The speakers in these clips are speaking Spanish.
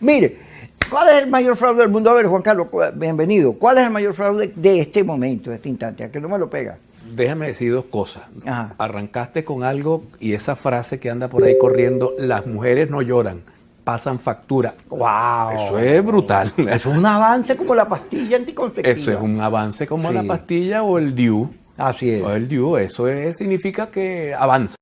Mire, ¿cuál es el mayor fraude del mundo? A ver, Juan Carlos, bienvenido. ¿Cuál es el mayor fraude de este momento, de este instante? ¿A que no me lo pega? Déjame decir dos cosas. Ajá. Arrancaste con algo y esa frase que anda por ahí corriendo, las mujeres no lloran, pasan factura. ¡Wow! Eso es brutal. Eso es un avance como la pastilla anticonceptiva. Eso es un avance como Sí. la pastilla o el DIU. Así es. O el DIU, eso significa que avanza.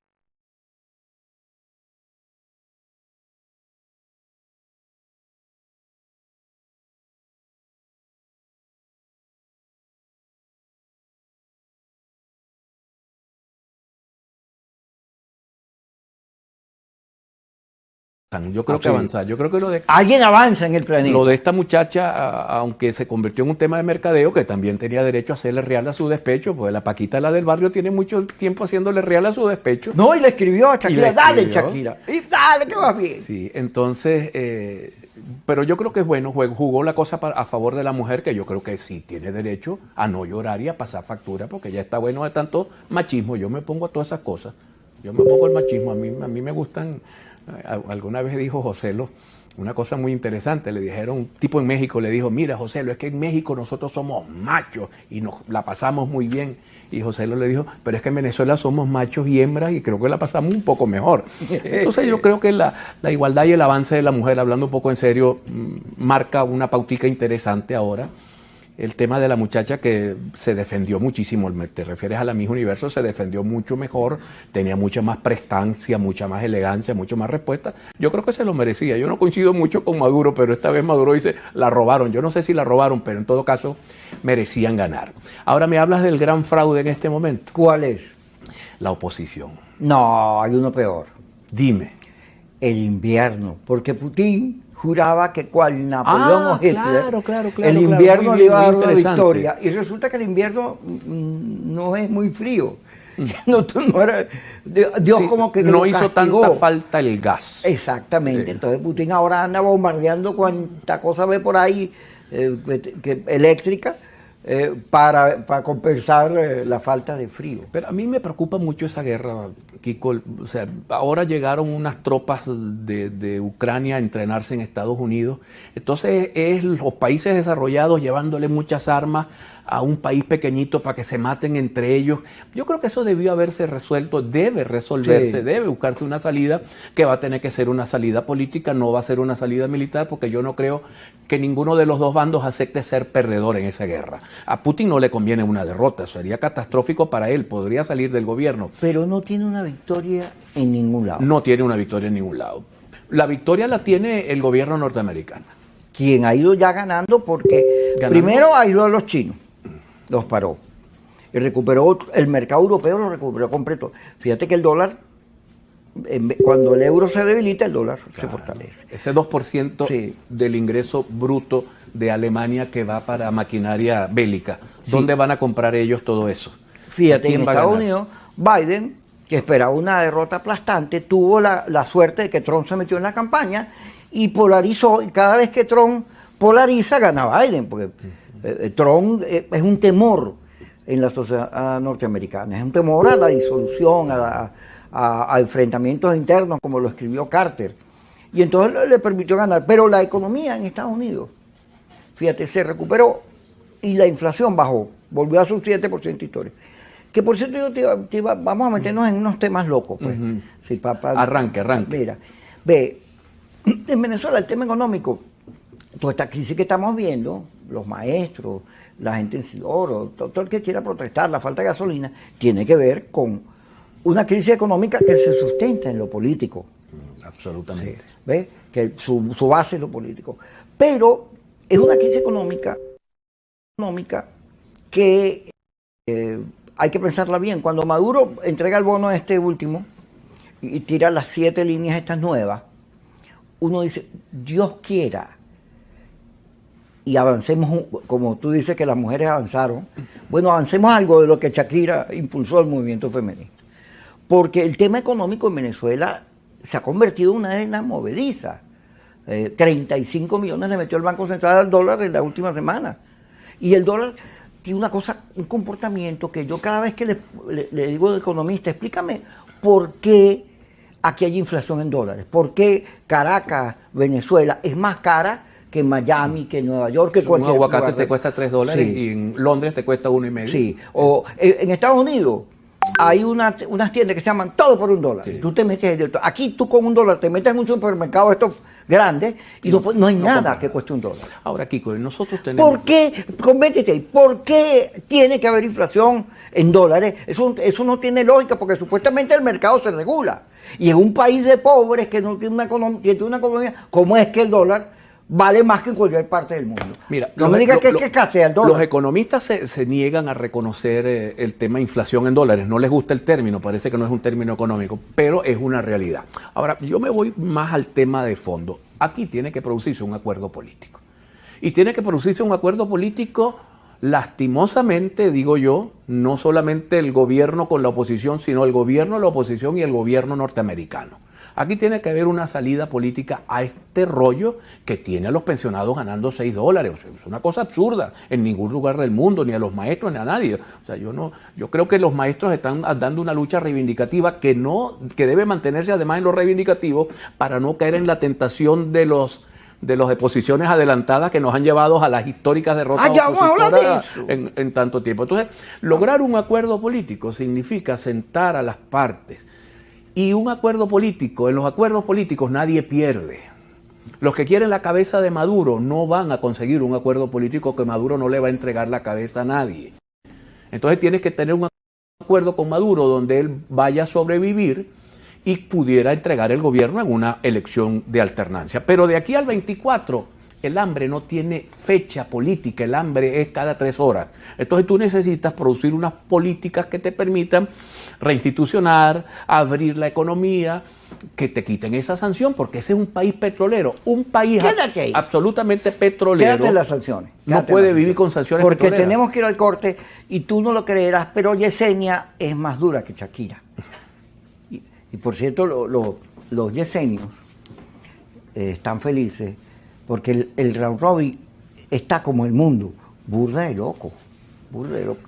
Yo creo que avanzar. Yo creo que Alguien avanza en el planeta. lo de esta muchacha, aunque se convirtió en un tema de mercadeo, que también tenía derecho a hacerle real a su despecho, pues la Paquita, la del barrio, tiene mucho tiempo haciéndole real a su despecho. No, y le escribió a Shakira, dale escribió. Shakira, y dale que vas bien. Sí, entonces, pero yo creo que es bueno, jugó la cosa a favor de la mujer, que yo creo que sí tiene derecho a no llorar y a pasar factura, porque ya está bueno de tanto machismo. Yo me pongo a todas esas cosas. Yo me pongo el machismo, a mí me gustan. Alguna vez dijo Joselo una cosa muy interesante, le dijeron, un tipo en México le dijo, mira Joselo, es que en México nosotros somos machos y nos la pasamos muy bien. Y Joselo le dijo, pero es que en Venezuela somos machos y hembras y creo que la pasamos un poco mejor. Entonces yo creo que la igualdad y el avance de la mujer, hablando un poco en serio, marca una pautica interesante ahora. El tema de la muchacha que se defendió muchísimo, te refieres a la Miss Universo, se defendió mucho mejor, tenía mucha más prestancia, mucha más elegancia, mucho más respuesta. Yo creo que se lo merecía. Yo no coincido mucho con Maduro, pero esta vez Maduro dice, la robaron. Yo no sé si la robaron, pero en todo caso merecían ganar. Ahora me hablas del gran fraude en este momento. ¿Cuál es? La oposición. No, hay uno peor. Dime. El invierno, porque Putin juraba que cual Napoleón o Hitler, claro, el invierno muy le iba a dar muy una interesante. victoria. Y resulta que el invierno no es muy frío. No era, Dios Sí, como que no lo hizo castigó. tanta falta el gas. Exactamente. Entonces Putin ahora anda bombardeando cuanta cosa ve por ahí eléctrica para compensar la falta de frío. Pero a mí me preocupa mucho esa guerra, Kiko. O sea, ahora llegaron unas tropas de Ucrania a entrenarse en Estados Unidos. Entonces es los países desarrollados llevándole muchas armas a un país pequeñito para que se maten entre ellos. Yo creo que eso debió haberse resuelto, debe resolverse, Sí. debe buscarse una salida que va a tener que ser una salida política, no va a ser una salida militar, porque yo no creo que ninguno de los dos bandos acepte ser perdedor en esa guerra. A Putin no le conviene una derrota, sería catastrófico para él, podría salir del gobierno. Pero no tiene una victoria en ningún lado. No tiene una victoria en ningún lado. La victoria la tiene el gobierno norteamericano. Quien ha ido ya ganando porque ¿Ganando? primero ayudó a los chinos, los paró. Y recuperó el mercado europeo, lo recuperó completo. Fíjate que el dólar, cuando el euro se debilita, el dólar se fortalece. Ese 2% Sí. del ingreso bruto de Alemania que va para maquinaria bélica. Sí. ¿Dónde van a comprar ellos todo eso? Fíjate, ¿Quién en va a Estados ganar? Unidos, Biden, que esperaba una derrota aplastante, tuvo la suerte de que Trump se metió en la campaña y polarizó, y cada vez que Trump polariza, gana Biden, porque Trump es un temor en la sociedad norteamericana, es un temor a la disolución, a enfrentamientos internos, como lo escribió Carter. Y entonces le permitió ganar. Pero la economía en Estados Unidos, fíjate, se recuperó y la inflación bajó, volvió a su 7% histórico. Que por cierto, vamos a meternos en unos temas locos, pues. Ujú. Sí, Arranque. Mira, ve, en Venezuela el tema económico, toda esta crisis que estamos viendo, los maestros, la gente en Sidoro, todo el que quiera protestar, la falta de gasolina, tiene que ver con una crisis económica que se sustenta en lo político. Absolutamente. Sí, ¿ves? Que su base es lo político. Pero es una crisis económica que hay que pensarla bien. Cuando Maduro entrega el bono este último y tira las 7 líneas estas nuevas, uno dice, Dios quiera, y avancemos, como tú dices que las mujeres avanzaron, bueno, avancemos algo de lo que Shakira impulsó el movimiento femenino. Porque el tema económico en Venezuela se ha convertido en una arena movediza. 35 millones le metió el Banco Central al dólar en la última semana. Y el dólar tiene una cosa, un comportamiento que yo cada vez que le digo al economista, explícame por qué aquí hay inflación en dólares? ¿Por qué Caracas, Venezuela, es más cara que Miami, que Nueva York, que un aguacate te cuesta $3 Sí. y en Londres te cuesta $1.50? Sí, o en Estados Unidos hay unas tiendas que se llaman todo por $1. Sí. Tú te metes ahí, aquí tú con $1 te metes en un supermercado de estos grandes y no hay nada que cueste $1. Ahora, Kiko, nosotros tenemos... ¿Por qué? Convéntete ahí, ¿por qué tiene que haber inflación en dólares? Eso no tiene lógica porque supuestamente el mercado se regula. Y en un país de pobres que no tiene que tiene una economía, ¿cómo es que el dólar vale más que en cualquier parte del mundo? Mira, no me digas que escasea el dólar. Los economistas se niegan a reconocer el tema inflación en dólares. No les gusta el término, parece que no es un término económico, pero es una realidad. Ahora, yo me voy más al tema de fondo. Aquí tiene que producirse un acuerdo político. Y tiene que producirse un acuerdo político, lastimosamente, digo yo, no solamente el gobierno con la oposición, sino el gobierno, la oposición y el gobierno norteamericano. Aquí tiene que haber una salida política a este rollo que tiene a los pensionados ganando $6. O sea, es una cosa absurda en ningún lugar del mundo, ni a los maestros, ni a nadie. O sea, yo creo que los maestros están dando una lucha reivindicativa que debe mantenerse además en lo reivindicativo para no caer en la tentación de de posiciones adelantadas que nos han llevado a las históricas derrotas ya vamos a hablar de eso. en tanto tiempo. Entonces, lograr un acuerdo político significa sentar a las partes. Y un acuerdo político, en los acuerdos políticos nadie pierde. Los que quieren la cabeza de Maduro no van a conseguir un acuerdo político que Maduro no le va a entregar la cabeza a nadie. Entonces tienes que tener un acuerdo con Maduro donde él vaya a sobrevivir y pudiera entregar el gobierno en una elección de alternancia. Pero de aquí al 24, el hambre no tiene fecha política, el hambre es cada 3 horas. Entonces tú necesitas producir unas políticas que te permitan reinstitucionar, abrir la economía, que te quiten esa sanción, porque ese es un país petrolero, un país absolutamente petrolero. Quédate en las sanciones. No puede vivir con sanciones porque petroleras. Tenemos que ir al corte y tú no lo creerás, pero Yesenia es más dura que Shakira. Y por cierto, los yesenios están felices porque el round robin está como el mundo, burda de loco.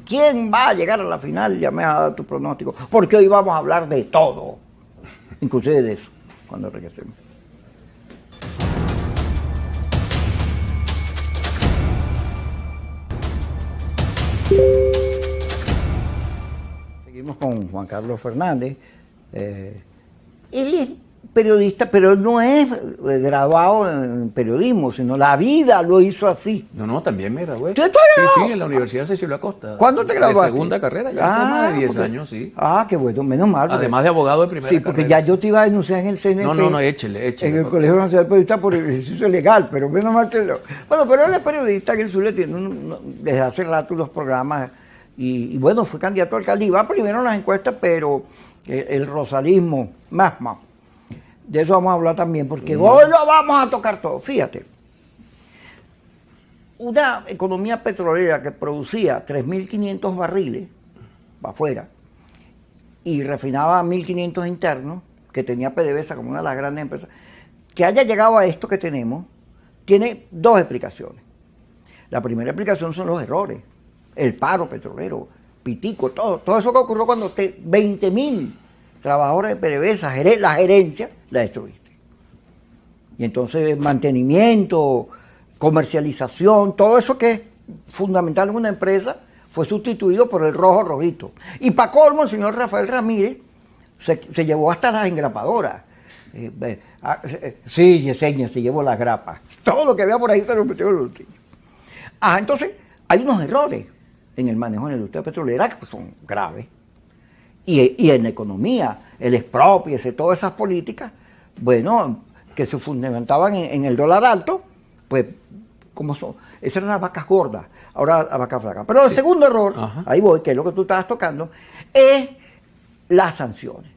¿Quién va a llegar a la final? Ya me has dado tu pronóstico. Porque hoy vamos a hablar de todo. Inclusive de eso, cuando regresemos. Seguimos con Juan Carlos Fernández. Él es periodista, pero él no es graduado en periodismo, sino la vida lo hizo así. No, también me gradué. ¿Tú estás graduado? Sí, en la Universidad Cecilio Acosta. ¿Cuándo te graduaste? De segunda carrera, ya hace más de 10 años, sí. Qué bueno, menos mal. Además de abogado de primera Sí, porque carrera. ya yo te iba a denunciar en el CNP. No, échele. En el Colegio Nacional de Periodistas por el ejercicio legal, pero menos mal que lo... Bueno, pero él es periodista, que el Zulia tiene desde hace rato unos programas y bueno, fue candidato a alcalde. Iba primero en las encuestas, pero el rosalismo, más. De eso vamos a hablar también, porque hoy lo vamos a tocar todo. Fíjate, una economía petrolera que producía 3.500 barriles para afuera y refinaba 1.500 internos, que tenía PDVSA como una de las grandes empresas, que haya llegado a esto que tenemos, tiene 2 explicaciones. La primera explicación son los errores, el paro petrolero, Pitico, todo eso que ocurrió cuando 20.000 trabajadores de PDVSA, la gerencia, la destruiste. Y entonces mantenimiento, comercialización, todo eso que es fundamental en una empresa, fue sustituido por el rojito. Y para colmo, el señor Rafael Ramírez se llevó hasta las engrapadoras. Sí, Yesenia, se llevó las grapas. Todo lo que había por ahí se lo metió en el bolsillo. Entonces, hay unos errores en el manejo de la industria petrolera que son graves. Y en la economía, el expropiese, todas esas políticas, bueno, que se fundamentaban en el dólar alto, pues, como son, esas eran las vacas gordas, ahora las vacas flacas. Pero el segundo error, ahí voy, que es lo que tú estabas tocando, es las sanciones.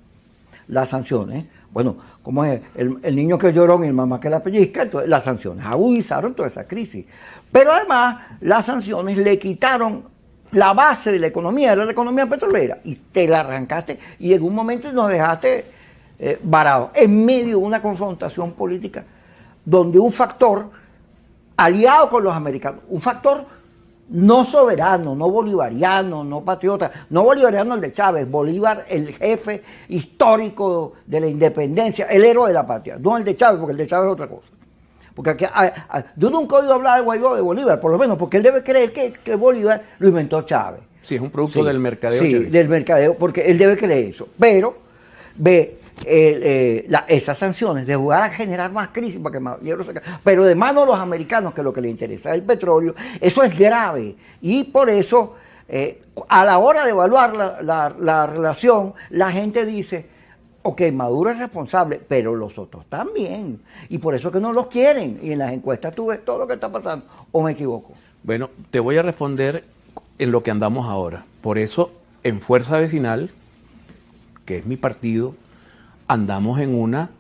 Las sanciones, bueno, como es el niño que lloró y el mamá que la pellizca, entonces las sanciones agudizaron toda esa crisis. Pero además, las sanciones le quitaron la base de la economía, era la economía petrolera, y te la arrancaste y en un momento nos dejaste varados en medio de una confrontación política donde un factor aliado con los americanos, un factor no soberano, no bolivariano, no patriota, no bolivariano el de Chávez, Bolívar el jefe histórico de la independencia, el héroe de la patria, no el de Chávez, porque el de Chávez es otra cosa. Porque aquí, yo nunca he oído hablar de Guaidó de Bolívar, por lo menos, porque él debe creer que Bolívar lo inventó Chávez. Sí, es un producto del mercadeo. Sí, chavista. del mercadeo, porque él debe creer eso. Pero ve esas sanciones de jugar a generar más crisis para que más dinero se caiga, pero de mano a los americanos, que lo que les interesa es el petróleo, eso es grave. Y por eso, a la hora de evaluar la relación, la gente dice, ok, Maduro es responsable, pero los otros también. Y por eso que no los quieren. Y en las encuestas tú ves todo lo que está pasando. ¿O me equivoco? Bueno, te voy a responder en lo que andamos ahora. Por eso, en Fuerza Vecinal, que es mi partido, andamos en una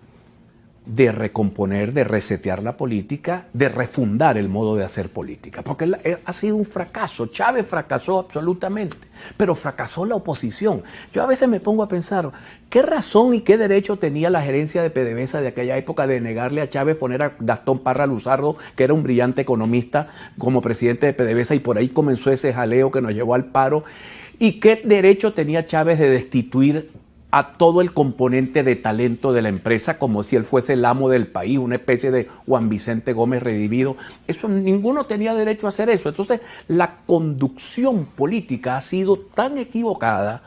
de recomponer, de resetear la política, de refundar el modo de hacer política. Porque ha sido un fracaso. Chávez fracasó absolutamente, pero fracasó la oposición. Yo a veces me pongo a pensar, ¿qué razón y qué derecho tenía la gerencia de PDVSA de aquella época de negarle a Chávez poner a Gastón Parra Luzardo, que era un brillante economista, como presidente de PDVSA, y por ahí comenzó ese jaleo que nos llevó al paro? ¿Y qué derecho tenía Chávez de destituir a todo el componente de talento de la empresa como si él fuese el amo del país, una especie de Juan Vicente Gómez redimido? Eso, ninguno tenía derecho a hacer eso. Entonces, la conducción política ha sido tan equivocada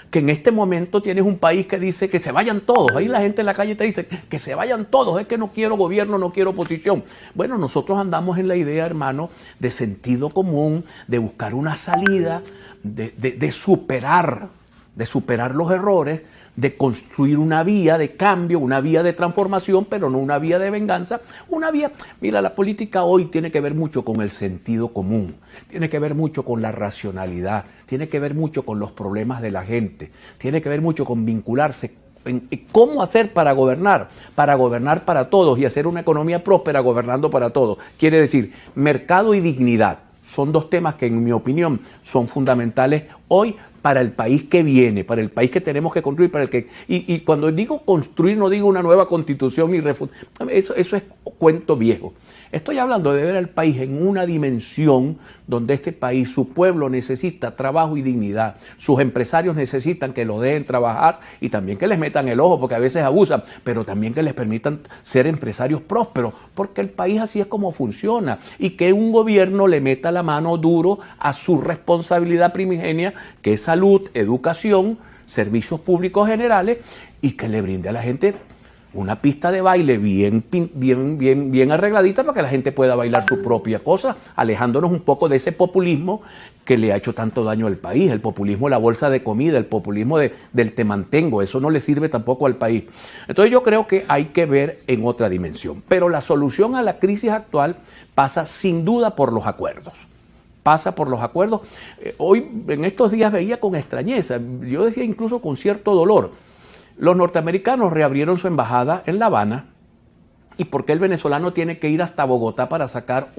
que en este momento tienes un país que dice que se vayan todos. Ahí la gente en la calle te dice que se vayan todos, es que no quiero gobierno, no quiero oposición. Bueno, nosotros andamos en la idea, hermano, de sentido común, de buscar una salida, de superar los errores, de construir una vía de cambio, una vía de transformación, pero no una vía de venganza, una vía... Mira, la política hoy tiene que ver mucho con el sentido común, tiene que ver mucho con la racionalidad, tiene que ver mucho con los problemas de la gente, tiene que ver mucho con vincularse en cómo hacer para gobernar para todos y hacer una economía próspera gobernando para todos. Quiere decir, mercado y dignidad son dos temas que, en mi opinión, son fundamentales hoy para el país que viene, para el país que tenemos que construir, para el que y cuando digo construir no digo una nueva constitución ni eso es cuento viejo. Estoy hablando de ver al país en una dimensión donde este país, su pueblo necesita trabajo y dignidad, sus empresarios necesitan que lo dejen trabajar y también que les metan el ojo porque a veces abusan, pero también que les permitan ser empresarios prósperos, porque el país así es como funciona, y que un gobierno le meta la mano duro a su responsabilidad primigenia, que es salud, educación, servicios públicos generales, y que le brinde a la gente una pista de baile bien arregladita para que la gente pueda bailar su propia cosa, alejándonos un poco de ese populismo que le ha hecho tanto daño al país, el populismo de la bolsa de comida, el populismo del te mantengo, eso no le sirve tampoco al país. Entonces yo creo que hay que ver en otra dimensión, pero la solución a la crisis actual pasa sin duda por los acuerdos. Pasa por los acuerdos. Hoy, en estos días, veía con extrañeza, yo decía incluso con cierto dolor, los norteamericanos reabrieron su embajada en La Habana. ¿Y por qué el venezolano tiene que ir hasta Bogotá para sacar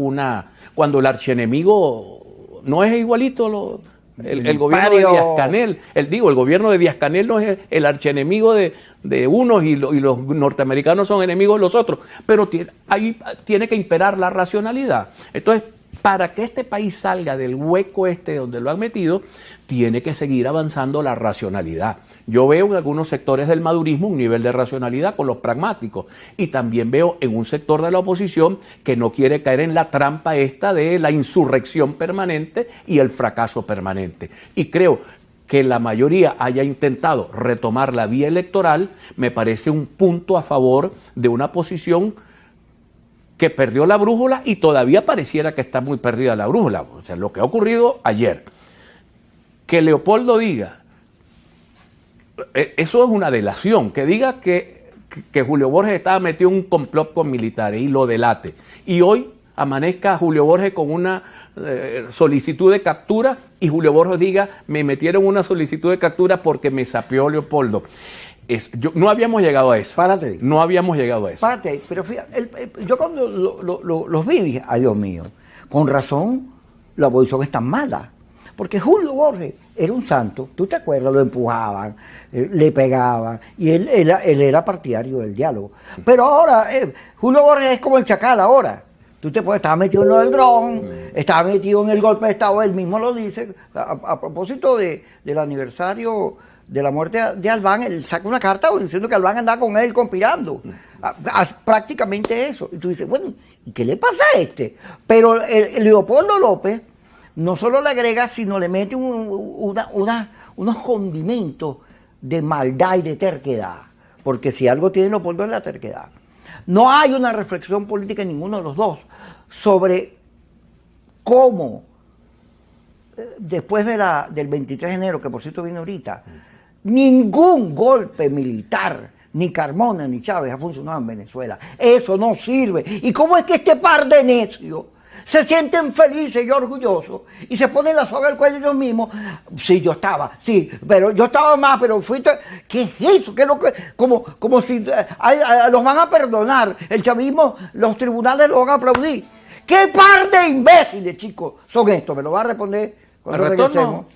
cuando el archienemigo no es igualito el gobierno de Díaz-Canel? El gobierno de Díaz-Canel no es el archienemigo de unos y los norteamericanos son enemigos de los otros. Pero ahí tiene que imperar la racionalidad. Entonces, para que este país salga del hueco donde lo han metido, tiene que seguir avanzando la racionalidad. Yo veo en algunos sectores del madurismo un nivel de racionalidad con los pragmáticos, y también veo en un sector de la oposición que no quiere caer en la trampa de la insurrección permanente y el fracaso permanente. Y creo que la mayoría haya intentado retomar la vía electoral, me parece un punto a favor de una posición que perdió la brújula y todavía pareciera que está muy perdida la brújula. O sea, lo que ha ocurrido ayer. Que Leopoldo diga, eso es una delación, que diga que Julio Borges estaba metido en un complot con militares y lo delate. Y hoy amanezca Julio Borges con una solicitud de captura y Julio Borges diga, me metieron una solicitud de captura porque me sapeó Leopoldo. No habíamos llegado a eso. Párate. No habíamos llegado a eso. Párate, pero fíjate, yo cuando los vi dije, ay Dios mío, con razón la oposición es tan mala. Porque Julio Borges era un santo, tú te acuerdas, lo empujaban, le pegaban, y él era partidario del diálogo. Pero ahora, Julio Borges es como el Chacal ahora. Tú te puedes estar metido en lo del dron, estaba metido en el golpe de Estado, él mismo lo dice. A propósito del aniversario de la muerte de Albán, él saca una carta diciendo que Albán andaba con él conspirando. Prácticamente eso. Y tú dices, bueno, ¿y qué le pasa a este? Pero el Leopoldo López no solo le agrega, sino le mete unos condimentos de maldad y de terquedad. Porque si algo tiene Leopoldo es la terquedad. No hay una reflexión política en ninguno de los dos sobre cómo, después del 23 de enero, que por cierto viene ahorita, ningún golpe militar, ni Carmona ni Chávez, ha funcionado en Venezuela. Eso no sirve. ¿Y cómo es que este par de necios se sienten felices y orgullosos y se ponen la soga al cuello ellos mismos? Sí, yo estaba, sí, pero yo estaba más, pero fuiste. ¿Qué es eso? ¿Qué es lo que, como si los van a perdonar? El chavismo, los tribunales lo van a aplaudir. ¿Qué par de imbéciles, chicos, son estos? Me lo va a responder cuando regresemos.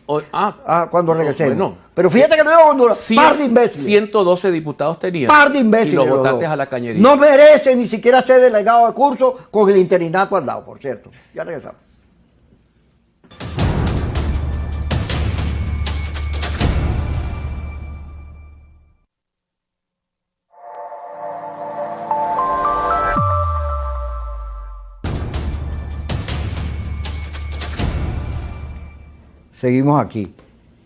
Cuando regresemos. Bueno, pero fíjate que no es Honduras, par de imbéciles. 112 diputados tenían. Par de imbéciles. Y los votaste a la cañería. No merecen ni siquiera ser delegado de curso con el interinato al lado, por cierto. Ya regresamos. Seguimos aquí.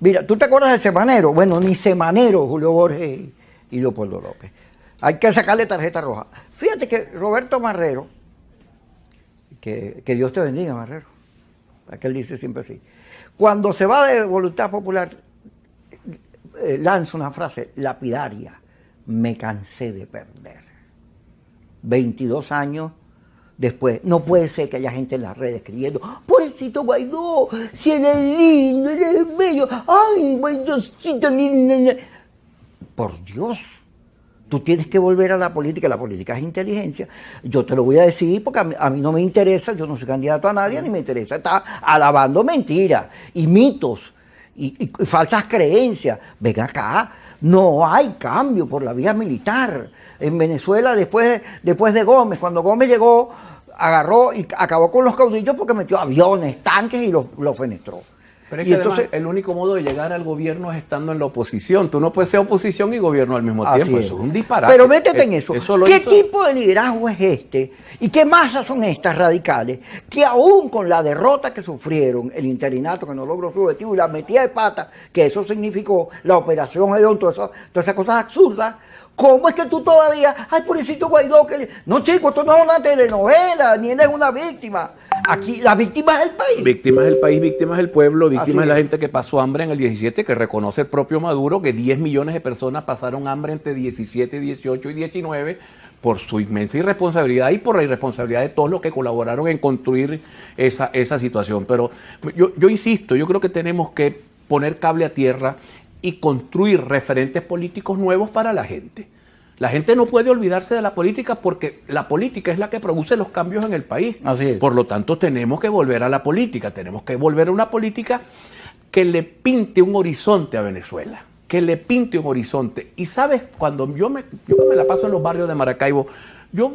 Mira, ¿tú te acuerdas del semanero? Bueno, ni semanero, Julio Borges y Leopoldo López. Hay que sacarle tarjeta roja. Fíjate que Roberto Marrero, que Dios te bendiga, Marrero, aquel dice siempre así, cuando se va de Voluntad Popular, lanza una frase lapidaria: me cansé de perder. 22 años después. No puede ser que haya gente en las redes escribiendo: pobrecito Guaidó, si él es lindo, él es bello, ay, Guaidócito lindo. Por Dios, tú tienes que volver a la política es inteligencia. Yo te lo voy a decir porque a mí no me interesa, yo no soy candidato a nadie, ni me interesa estar alabando mentiras y mitos y falsas creencias. Ven acá, no hay cambio por la vía militar. En Venezuela, después de Gómez, cuando Gómez llegó, agarró y acabó con los caudillos porque metió aviones, tanques y los fenestró. Pero es que entonces, además, el único modo de llegar al gobierno es estando en la oposición. Tú no puedes ser oposición y gobierno al mismo tiempo. Eso es un disparate. Pero métete en eso. ¿Qué tipo de liderazgo es este? ¿Y qué masas son estas radicales? Que aún con la derrota que sufrieron, el interinato que no logró su objetivo y la metida de pata, que eso significó la operación Hedón, todas esas cosas absurdas, ¿cómo es que tú todavía, ay, pobrecito Guaidó? No, chico, esto no es una telenovela, ni él es una víctima. Aquí la víctima es el país. Víctima es el país, víctima es el pueblo, víctima es la gente que pasó hambre en el 17, que reconoce el propio Maduro que 10 millones de personas pasaron hambre entre 17, 18 y 19 por su inmensa irresponsabilidad y por la irresponsabilidad de todos los que colaboraron en construir esa situación. Pero yo insisto, yo creo que tenemos que poner cable a tierra y construir referentes políticos nuevos para la gente. La gente no puede olvidarse de la política porque la política es la que produce los cambios en el país. Así es. Por lo tanto, tenemos que volver a la política, tenemos que volver a una política que le pinte un horizonte a Venezuela, que le pinte un horizonte. Y sabes, cuando yo me la paso en los barrios de Maracaibo, yo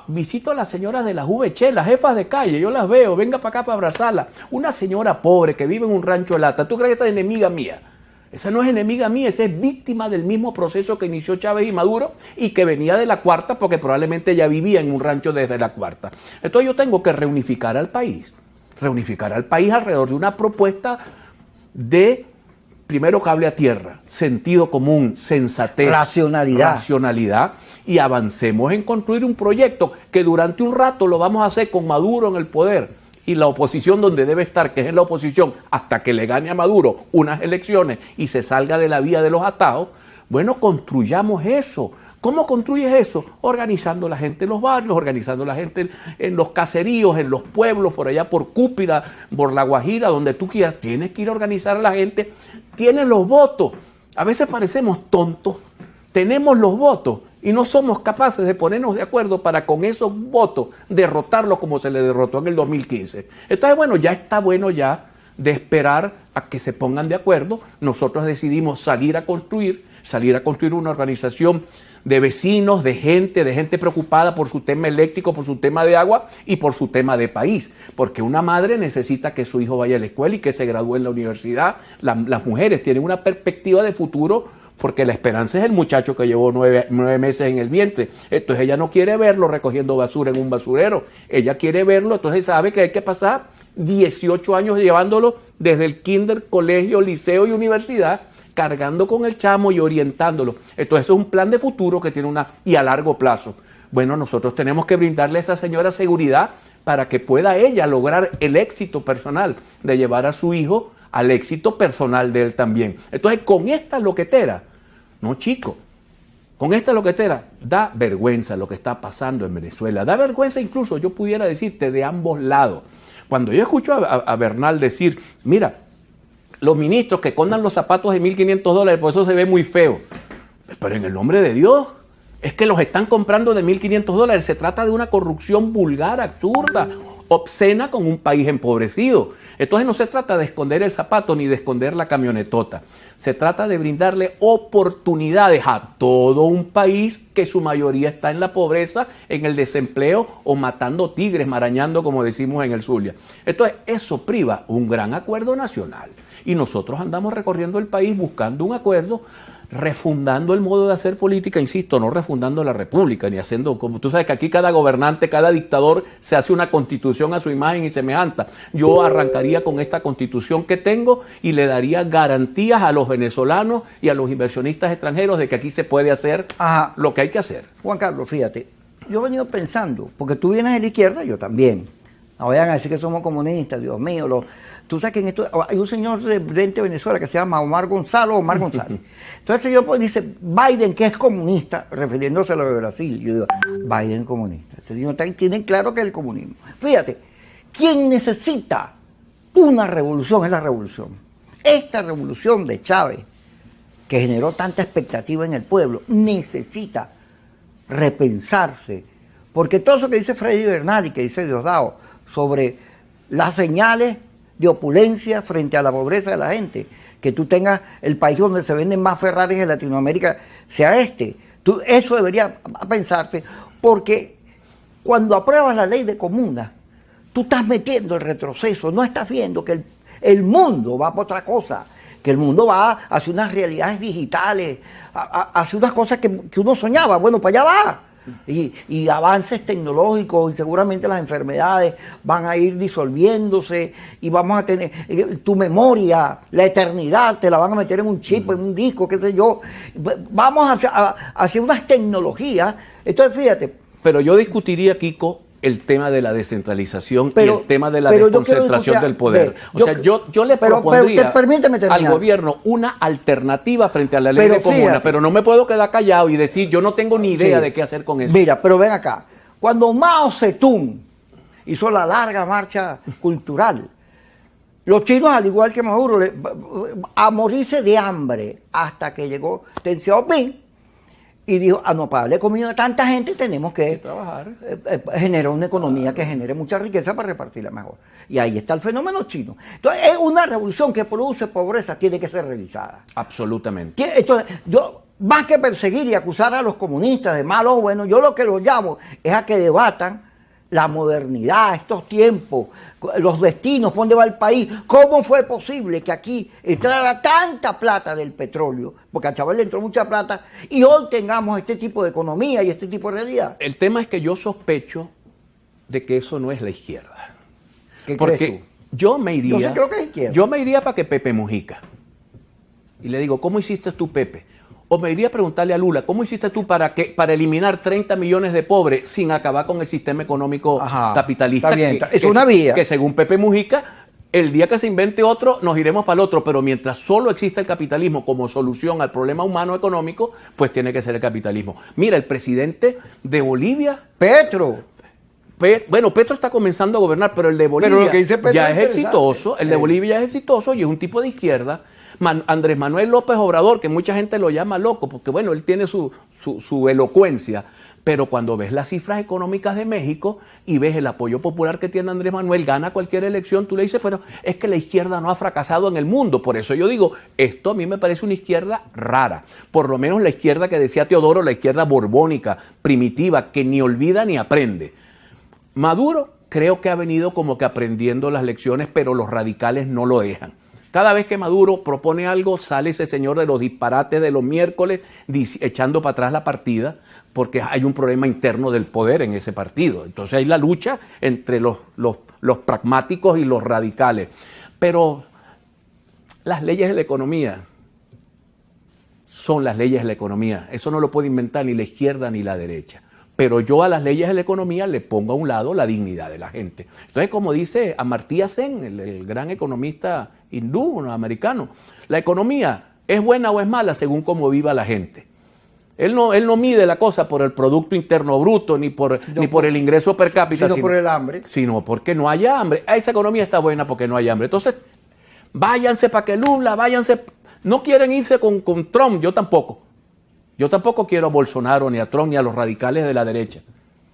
visito a las señoras de las VC, las jefas de calle, yo las veo, venga para acá para abrazarla. Una señora pobre que vive en un rancho de lata, ¿tú crees que esa es enemiga mía? Esa no es enemiga mía, esa es víctima del mismo proceso que inició Chávez y Maduro y que venía de la Cuarta porque probablemente ella vivía en un rancho desde la Cuarta. Entonces yo tengo que reunificar al país alrededor de una propuesta de, primero, cable a tierra, sentido común, sensatez, racionalidad, y avancemos en construir un proyecto que durante un rato lo vamos a hacer con Maduro en el poder. Y la oposición donde debe estar, que es en la oposición, hasta que le gane a Maduro unas elecciones y se salga de la vía de los atados, bueno, construyamos eso. ¿Cómo construyes eso? Organizando la gente en los barrios, organizando la gente en los caseríos, en los pueblos, por allá por Cúpira, por La Guajira, donde tú quieras. Tienes que ir a organizar a la gente. Tienes los votos. A veces parecemos tontos. Tenemos los votos y no somos capaces de ponernos de acuerdo para con esos votos derrotarlos como se le derrotó en el 2015. Entonces, bueno, ya está bueno ya de esperar a que se pongan de acuerdo. Nosotros decidimos salir a construir una organización de vecinos, de gente preocupada por su tema eléctrico, por su tema de agua y por su tema de país. Porque una madre necesita que su hijo vaya a la escuela y que se gradúe en la universidad. Las mujeres tienen una perspectiva de futuro porque la esperanza es el muchacho que llevó 9 meses en el vientre. Entonces ella no quiere verlo recogiendo basura en un basurero. Ella quiere verlo, entonces sabe que hay que pasar 18 años llevándolo desde el kinder, colegio, liceo y universidad, cargando con el chamo y orientándolo. Entonces es un plan de futuro que tiene y a largo plazo. Bueno, nosotros tenemos que brindarle a esa señora seguridad para que pueda ella lograr el éxito personal de llevar a su hijo al éxito personal de él también. Entonces, con esta loquetera, no chico, con esta loquetera da vergüenza lo que está pasando en Venezuela. Da vergüenza incluso, yo pudiera decirte, de ambos lados. Cuando yo escucho a Bernal decir, mira, los ministros que escondan los zapatos de $1.500, por eso se ve muy feo. Pero en el nombre de Dios, es que los están comprando de $1.500. Se trata de una corrupción vulgar, absurda, obscena con un país empobrecido. Entonces no se trata de esconder el zapato ni de esconder la camionetota. Se trata de brindarle oportunidades a todo un país que su mayoría está en la pobreza, en el desempleo o matando tigres, marañando como decimos en el Zulia. Entonces eso priva un gran acuerdo nacional. Y nosotros andamos recorriendo el país buscando un acuerdo, refundando el modo de hacer política, insisto, no refundando la república, ni haciendo, como tú sabes que aquí cada gobernante, cada dictador se hace una constitución a su imagen y semejanza. Yo arrancaría con esta constitución que tengo y le daría garantías a los venezolanos y a los inversionistas extranjeros de que aquí se puede hacer lo que hay que hacer. Juan Carlos, fíjate, yo he venido pensando, porque tú vienes de la izquierda, yo también. No vayan a decir que somos comunistas, Dios mío. Tú sabes que en esto hay un señor presidente de Venezuela que se llama Omar González. Entonces el señor pues, dice, Biden, que es comunista, refiriéndose a lo de Brasil. Yo digo, Biden es comunista. Este señor tiene claro que es el comunismo. Fíjate, quien necesita una revolución es la revolución. Esta revolución de Chávez, que generó tanta expectativa en el pueblo, necesita repensarse. Porque todo eso que dice Freddy Bernal y que dice Diosdado sobre las señales de opulencia frente a la pobreza de la gente, que tú tengas el país donde se venden más Ferraris en Latinoamérica, sea este. Eso debería pensarte, porque cuando apruebas la ley de comunas, tú estás metiendo el retroceso, no estás viendo que el mundo va por otra cosa, que el mundo va hacia unas realidades digitales, hacia unas cosas que uno soñaba, bueno, para allá va. Y avances tecnológicos y seguramente las enfermedades van a ir disolviéndose y vamos a tener tu memoria, la eternidad, te la van a meter en un chip, en un disco, qué sé yo. Vamos hacia unas tecnologías. Entonces, fíjate. Pero yo discutiría, Kiko, el tema de la descentralización y el tema de la desconcentración del poder. Yo le propondría al gobierno una alternativa frente a la ley de comunas, pero no me puedo quedar callado y decir yo no tengo ni idea de qué hacer con eso. Mira, pero ven acá, cuando Mao Zedong hizo la larga marcha cultural, los chinos, al igual que Maduro, a morirse de hambre hasta que llegó Deng Xiaoping, y dijo, no, para darle comida a tanta gente tenemos que trabajar, generar una economía que genere mucha riqueza para repartirla mejor. Y ahí está el fenómeno chino. Entonces, es una revolución que produce pobreza, tiene que ser realizada. Absolutamente. Entonces, yo, más que perseguir y acusar a los comunistas de malos o buenos, yo lo que los llamo es a que debatan la modernidad, estos tiempos, los destinos, por dónde va el país, cómo fue posible que aquí entrara tanta plata del petróleo, porque a Chávez le entró mucha plata, y hoy tengamos este tipo de economía y este tipo de realidad. El tema es que yo sospecho de que eso no es la izquierda. ¿Qué crees tú? Yo me iría, yo sí creo que es izquierda. Yo me iría para que Pepe Mujica. Y le digo, ¿cómo hiciste tú, Pepe? O me iría a preguntarle a Lula, ¿cómo hiciste tú para eliminar 30 millones de pobres sin acabar con el sistema económico capitalista? Está bien, es una vía. Que según Pepe Mujica, el día que se invente otro, nos iremos para el otro, pero mientras solo exista el capitalismo como solución al problema humano económico, pues tiene que ser el capitalismo. Mira, el presidente de Bolivia... Petro. Bueno, Petro está comenzando a gobernar, pero el de Bolivia ya es exitoso, el de Bolivia ya es exitoso y es un tipo de izquierda. Andrés Manuel López Obrador, que mucha gente lo llama loco, porque bueno, él tiene su elocuencia, Pero cuando ves las cifras económicas de México y ves el apoyo popular que tiene Andrés Manuel, gana cualquier elección, tú le dices, pero es que la izquierda no ha fracasado en el mundo. Por eso yo digo, esto a mí me parece una izquierda rara. Por lo menos la izquierda que decía Teodoro, la izquierda borbónica, primitiva, que ni olvida ni aprende. Maduro creo que ha venido como que aprendiendo las lecciones, pero los radicales no lo dejan. Cada vez que Maduro propone algo, sale ese señor de los disparates de los miércoles echando para atrás la partida, porque hay un problema interno del poder en ese partido. Entonces hay la lucha entre los pragmáticos y los radicales. Pero las leyes de la economía son las leyes de la economía. Eso no lo puede inventar ni la izquierda ni la derecha. Pero yo a las leyes de la economía le pongo a un lado la dignidad de la gente. Entonces, como dice Amartya Sen, el gran economista hindú, americano, la economía es buena o es mala según cómo viva la gente. Él no mide la cosa por el Producto Interno Bruto, ni por el ingreso per cápita. Sino por el hambre. Sino porque no haya hambre. Esa economía está buena porque no hay hambre. Entonces, váyanse para que Lula, váyanse. No quieren irse con Trump, yo tampoco. Yo tampoco quiero a Bolsonaro, ni a Trump, ni a los radicales de la derecha.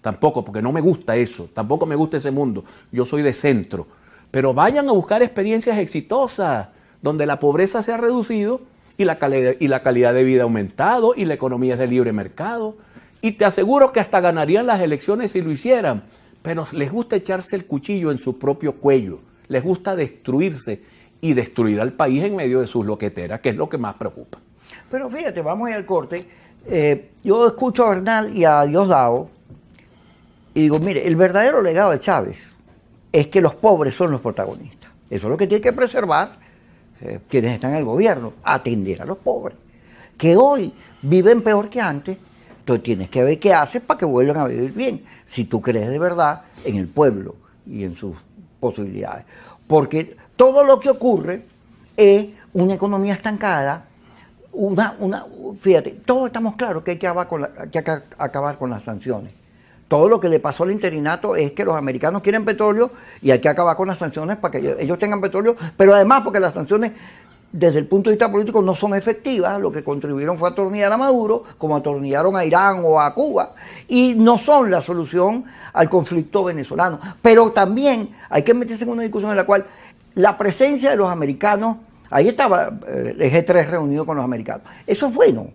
Tampoco, porque no me gusta eso. Tampoco me gusta ese mundo. Yo soy de centro. Pero vayan a buscar experiencias exitosas, donde la pobreza se ha reducido y la calidad de vida ha aumentado y la economía es de libre mercado. Y te aseguro que hasta ganarían las elecciones si lo hicieran. Pero les gusta echarse el cuchillo en su propio cuello. Les gusta destruirse y destruir al país en medio de sus loqueteras, que es lo que más preocupa. Pero fíjate, vamos a ir al corte. Yo escucho a Bernal y a Diosdado y digo, mire, el verdadero legado de Chávez es que los pobres son los protagonistas. Eso es lo que tiene que preservar quienes están en el gobierno, atender a los pobres, que hoy viven peor que antes. Entonces tienes que ver qué haces para que vuelvan a vivir bien, si tú crees de verdad en el pueblo y en sus posibilidades. Porque todo lo que ocurre es una economía estancada. Fíjate, todos estamos claros que hay que acabar con las sanciones. Todo lo que le pasó al interinato es que los americanos quieren petróleo y hay que acabar con las sanciones para que ellos tengan petróleo, pero además porque las sanciones desde el punto de vista político no son efectivas, lo que contribuyeron fue a atornillar a Maduro, como atornillaron a Irán o a Cuba, y no son la solución al conflicto venezolano. Pero también hay que meterse en una discusión en la cual la presencia de los americanos. Ahí estaba el G3 reunido con los americanos. Eso es bueno,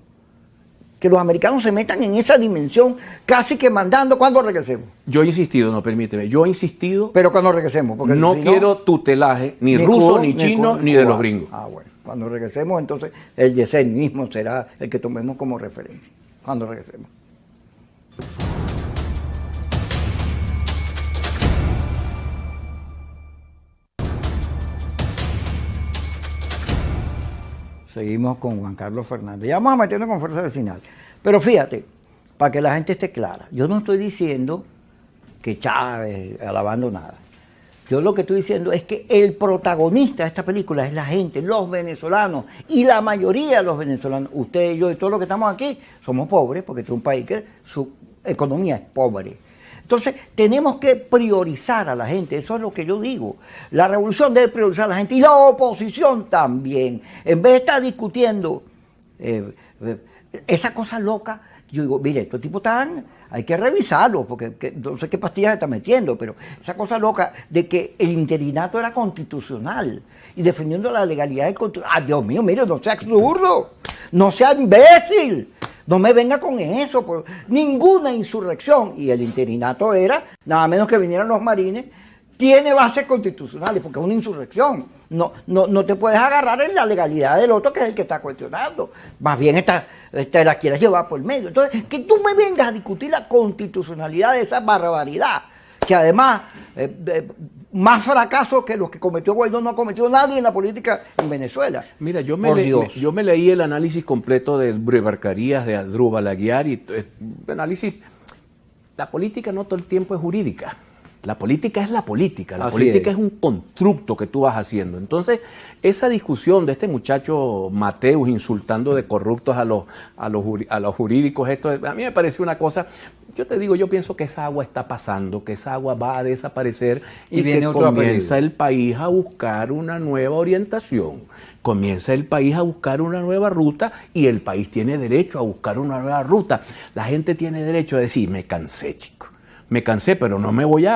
que los americanos se metan en esa dimensión, casi que mandando cuando regresemos. Yo he insistido, no, permíteme, yo he insistido. Pero cuando regresemos. Porque no quiero tutelaje, ni ruso, Cuba, ni chino, ni de los gringos. Ah, bueno. Cuando regresemos, entonces, el Yesen mismo será el que tomemos como referencia. Cuando regresemos. Seguimos con Juan Carlos Fernández. Ya vamos a meternos con Fuerza Vecinal. Pero fíjate, para que la gente esté clara, yo no estoy diciendo que Chávez alabando nada. Yo lo que estoy diciendo es que el protagonista de esta película es la gente, los venezolanos. Y la mayoría de los venezolanos, usted y yo y todos los que estamos aquí, somos pobres porque este es un país que su economía es pobre. Entonces, tenemos que priorizar a la gente, eso es lo que yo digo. La revolución debe priorizar a la gente y la oposición también. En vez de estar discutiendo esa cosa loca, yo digo, mire, estos tipos hay que revisarlo, porque no sé qué pastillas se está metiendo, pero esa cosa loca de que el interinato era constitucional y defendiendo la legalidad del constitucional. ¡Ah, Dios mío, mire, no sea absurdo, no sea imbécil! No me venga con eso, por ninguna insurrección, y el interinato era, nada menos que vinieran los marines, tiene bases constitucionales, porque es una insurrección. No te puedes agarrar en la legalidad del otro, que es el que está cuestionando. Más bien la quieres llevar por medio. Entonces, que tú me vengas a discutir la constitucionalidad de esa barbaridad, que además, más fracasos que los que cometió Guaidó no ha cometido nadie en la política en Venezuela. Mira, yo me leí el análisis completo de Brebarcarías, de Adrúbal Aguiar, y análisis. La política no todo el tiempo es jurídica. La política es la política. La política es un constructo que tú vas haciendo. Entonces, esa discusión de este muchacho Mateus insultando de corruptos a los jurídicos, esto a mí me pareció una cosa. Yo te digo, yo pienso que esa agua está pasando, que esa agua va a desaparecer Y y viene que otro comienza apellido. el país a buscar una nueva orientación, comienza el país a buscar una nueva ruta y el país tiene derecho a buscar una nueva ruta. La gente tiene derecho a decir, me cansé, chico, me cansé, pero no me voy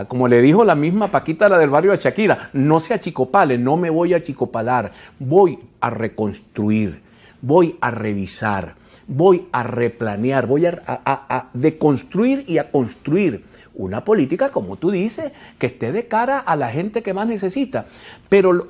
como le dijo la misma Paquita, la del barrio de Shakira, no se achicopale, no me voy a achicopalar, voy a reconstruir, voy a revisar, voy a replanear, voy a deconstruir y a construir una política, como tú dices, que esté de cara a la gente que más necesita. Pero,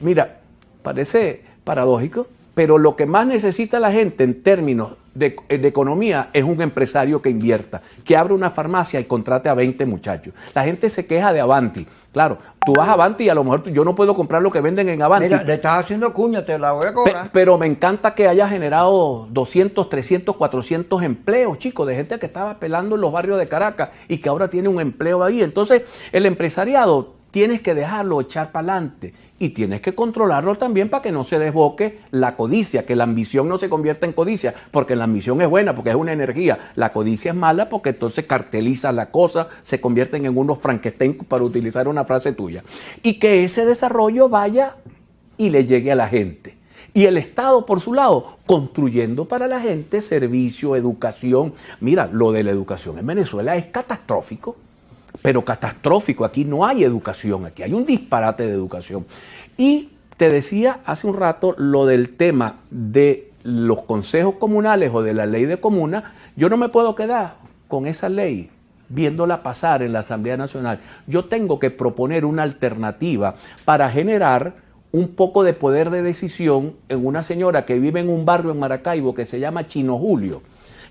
mira, parece paradójico, pero lo que más necesita la gente en términos de economía es un empresario que invierta, que abra una farmacia y contrate a 20 muchachos. La gente se queja de Avanti. Claro, tú vas a Avanti y a lo mejor yo no puedo comprar lo que venden en Avanti. Mira, le estás haciendo cuña, te la voy a cobrar. Pero me encanta que haya generado 200, 300, 400 empleos, chicos, de gente que estaba pelando en los barrios de Caracas y que ahora tiene un empleo ahí. Entonces, el empresariado tienes que dejarlo echar para adelante y tienes que controlarlo también para que no se desboque la codicia, que la ambición no se convierta en codicia, porque la ambición es buena, porque es una energía. La codicia es mala porque entonces carteliza la cosa, se convierten en unos Frankenstein, para utilizar una frase tuya. Y que ese desarrollo vaya y le llegue a la gente. Y el Estado, por su lado, construyendo para la gente servicio, educación. Mira, lo de la educación en Venezuela es catastrófico. Pero catastrófico, aquí no hay educación, aquí hay un disparate de educación. Y te decía hace un rato lo del tema de los consejos comunales o de la ley de comuna. Yo no me puedo quedar con esa ley viéndola pasar en la Asamblea Nacional. Yo tengo que proponer una alternativa para generar un poco de poder de decisión en una señora que vive en un barrio en Maracaibo que se llama Chino Julio,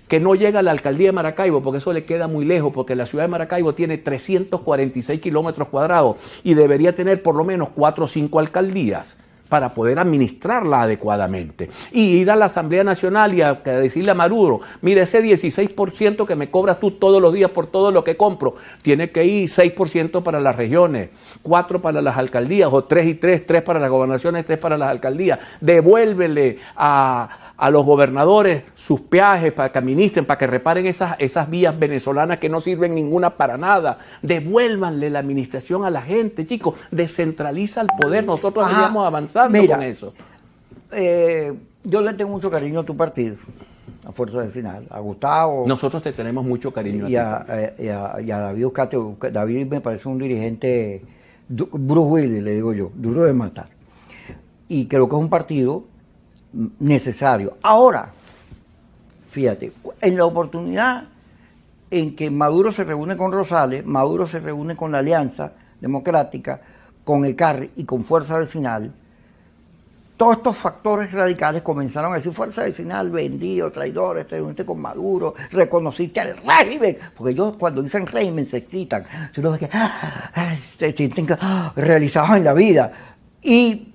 que no llega a la alcaldía de Maracaibo porque eso le queda muy lejos, porque la ciudad de Maracaibo tiene 346 kilómetros cuadrados y debería tener por lo menos 4 o 5 alcaldías para poder administrarla adecuadamente. Y ir a la Asamblea Nacional y a decirle a Maduro, mira, ese 16% que me cobras tú todos los días por todo lo que compro, tiene que ir 6% para las regiones, 4 para las alcaldías, o 3 y 3, 3 para las gobernaciones, 3 para las alcaldías. Devuélvele a los gobernadores sus peajes para que administren, para que reparen esas vías venezolanas que no sirven ninguna para nada. Devuélvanle la administración a la gente, chicos. Descentraliza el poder. Nosotros veníamos avanzando con eso. Yo le tengo mucho cariño a tu partido, a Fuerza Vecinal, a Gustavo. Nosotros te tenemos mucho cariño y a David Uzcategui. David me parece un dirigente, Bruce Willis, le digo yo, duro de matar. Y creo que es un partido necesario. Ahora, fíjate, en la oportunidad en que Maduro se reúne con Rosales, Maduro se reúne con la Alianza Democrática, con ECARRI y con Fuerza Vecinal, todos estos factores radicales comenzaron a decir: Fuerza Vecinal, vendido, traidores, te reuniste con Maduro, reconociste al régimen, porque ellos cuando dicen régimen se excitan, si uno ve que se sienten realizados en la vida. Y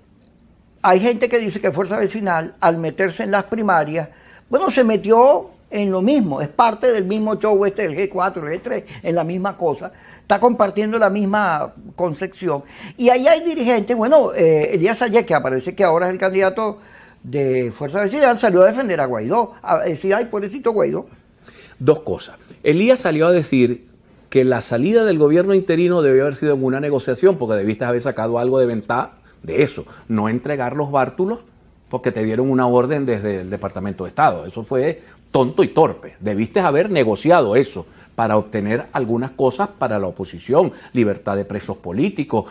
hay gente que dice que Fuerza Vecinal, al meterse en las primarias, bueno, se metió en lo mismo, es parte del mismo show del G4, el G3, en la misma cosa, está compartiendo la misma concepción. Y ahí hay dirigentes, bueno, Elías Ayé, que aparece que ahora es el candidato de Fuerza Vecinal, salió a defender a Guaidó, a decir: ay, pobrecito Guaidó. Dos cosas. Elías salió a decir que la salida del gobierno interino debió haber sido en una negociación, porque debiste haber sacado algo de ventaja de eso, no entregar los bártulos porque te dieron una orden desde el Departamento de Estado. Eso fue tonto y torpe. Debiste haber negociado eso para obtener algunas cosas para la oposición, libertad de presos políticos,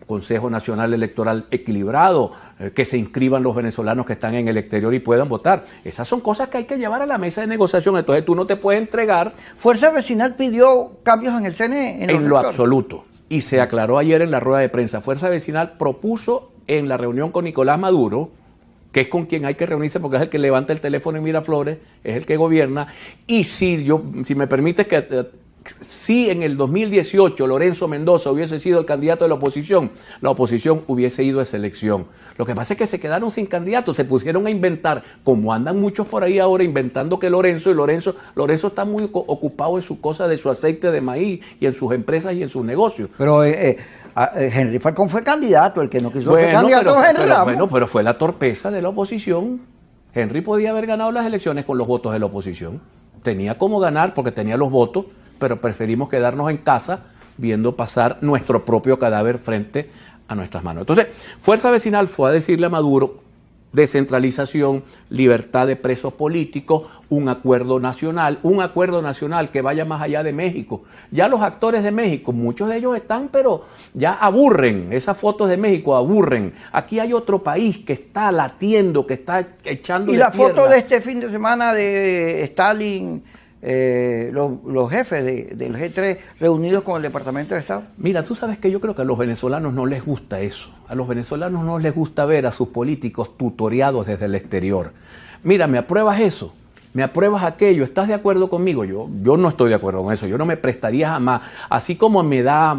Consejo Nacional Electoral equilibrado, que se inscriban los venezolanos que están en el exterior y puedan votar. Esas son cosas que hay que llevar a la mesa de negociación. Entonces tú no te puedes entregar. Fuerza Vecinal pidió cambios en el CNE. En lo absoluto. Y se aclaró ayer en la rueda de prensa. Fuerza Vecinal propuso en la reunión con Nicolás Maduro, que es con quien hay que reunirse porque es el que levanta el teléfono en Miraflores, es el que gobierna. Y si me permites si en el 2018 Lorenzo Mendoza hubiese sido el candidato de la oposición hubiese ido a esa elección. Lo que pasa es que se quedaron sin candidato, se pusieron a inventar, como andan muchos por ahí ahora inventando que Lorenzo Lorenzo está muy ocupado en su cosa de su aceite de maíz y en sus empresas y en sus negocios. Pero Henry Falcón fue candidato, el que no quiso ser candidato pero fue la torpeza de la oposición. Henry podía haber ganado las elecciones con los votos de la oposición. Tenía cómo ganar porque tenía los votos, pero preferimos quedarnos en casa viendo pasar nuestro propio cadáver frente a nuestras manos. Entonces, Fuerza Vecinal fue a decirle a Maduro: descentralización, libertad de presos políticos, un acuerdo nacional que vaya más allá de México. Ya los actores de México, muchos de ellos están, pero ya aburren, esas fotos de México aburren. Aquí hay otro país que está latiendo, que está echando. Y la foto de este fin de semana de Stalin, los jefes del G3 reunidos con el Departamento de Estado. Mira, tú sabes que yo creo que a los venezolanos no les gusta eso. A los venezolanos no les gusta ver a sus políticos tutoreados desde el exterior. Mira, ¿me apruebas eso? ¿Me apruebas aquello? ¿Estás de acuerdo conmigo? Yo no estoy de acuerdo con eso. Yo no me prestaría jamás. Así como me da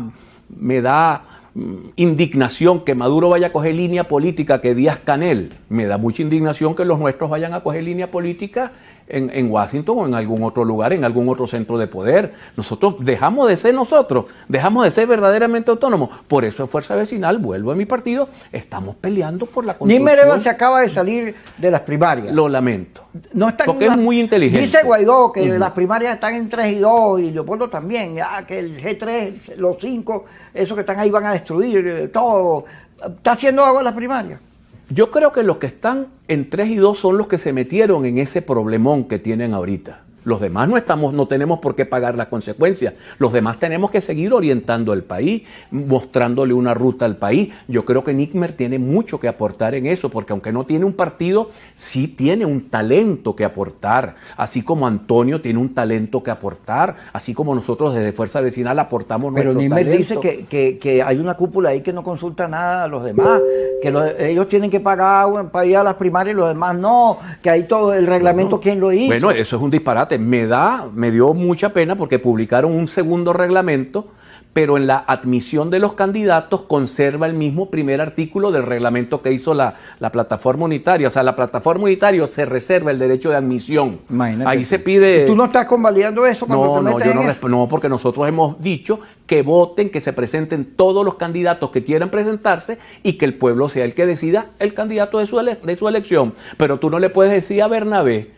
indignación que Maduro vaya a coger línea política que Díaz-Canel, me da mucha indignación que los nuestros vayan a coger línea política en Washington o en algún otro lugar, en algún otro centro de poder. Nosotros dejamos de ser nosotros, dejamos de ser verdaderamente autónomos. Por eso en Fuerza Vecinal, vuelvo a mi partido, estamos peleando por la construcción. Nimereva se acaba de salir de las primarias. Lo lamento. No está porque es muy inteligente. Dice Guaidó que las primarias están en 3 y 2 y Leopoldo también, que el G3, los 5, esos que están ahí van a destruir todo. ¿Está haciendo algo en las primarias? Yo creo que los que están en 3 y 2 son los que se metieron en ese problemón que tienen ahorita. Los demás no tenemos por qué pagar las consecuencias. Los demás tenemos que seguir orientando al país, mostrándole una ruta al país. Yo creo que Níckmer tiene mucho que aportar en eso, porque aunque no tiene un partido, sí tiene un talento que aportar. Así como Antonio tiene un talento que aportar, así como nosotros desde Fuerza Vecinal aportamos nuestro talento. Pero Níckmer dice que hay una cúpula ahí que no consulta nada a los demás, que ellos tienen que pagar para ir a las primarias y los demás no, que hay todo el reglamento, ¿quién lo hizo? Bueno, eso es un disparate. Me dio mucha pena porque publicaron un segundo reglamento, pero en la admisión de los candidatos conserva el mismo primer artículo del reglamento que hizo la plataforma unitaria. O sea, la plataforma unitaria se reserva el derecho de admisión. Imagínate. Ahí se pide... ¿Tú no estás convalidando eso cuando te metes en eso? No, porque nosotros hemos dicho que voten, que se presenten todos los candidatos que quieran presentarse y que el pueblo sea el que decida el candidato de su elección. Pero tú no le puedes decir a Bernabé